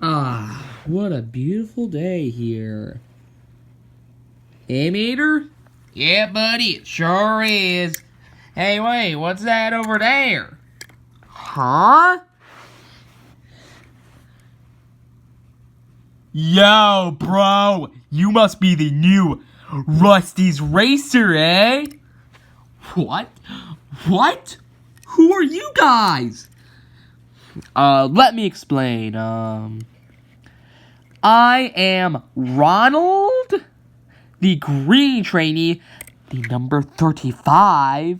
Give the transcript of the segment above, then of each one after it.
Ah, what a beautiful day here. Hey, Mater? Yeah, buddy, it sure is. Hey, wait, what's that over there? Huh? Yo, bro, you must be the new Rusty's Racer, eh? What? What? Who are you guys? Let me explain. I am Ronald, the green trainee, the number 35.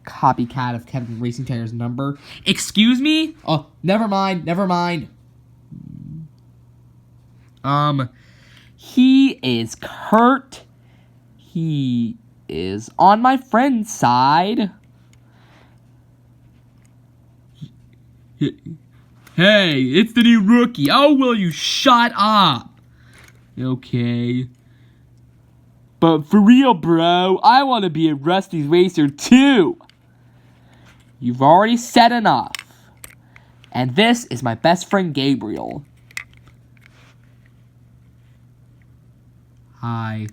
Copycat of Kevin Racing Tires number. Excuse me? Oh, never mind. He is Kurt. He is on my friend's side. Hey, it's the new rookie. Oh, will you shut up? Okay. But for real, bro, I want to be a Rusty's Racer too. You've already said enough. And this is my best friend Gabriel. Hi.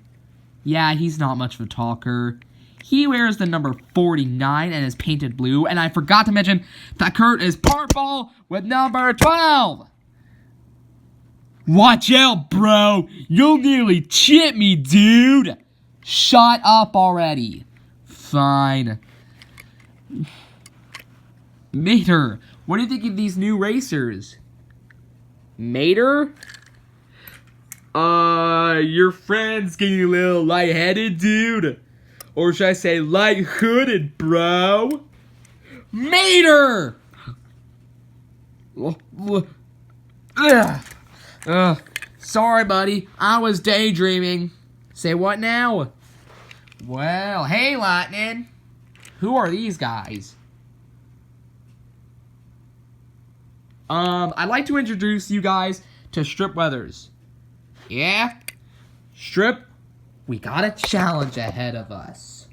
Yeah, he's not much of a talker. He wears the number 49 and is painted blue. And I forgot to mention that Kurt is purple with number 12. Watch out, bro. You'll nearly chip me, dude. Shut up already. Fine. Mater, what do you think of these new racers? Mater? Your friend's getting a little lightheaded, dude. Or should I say light-hooded, bro? Mater! Sorry, buddy. I was daydreaming. Say what now? Well, hey, Lightning. Who are these guys? I'd like to introduce you guys to Strip Weathers. Yeah? Strip, we got a challenge ahead of us.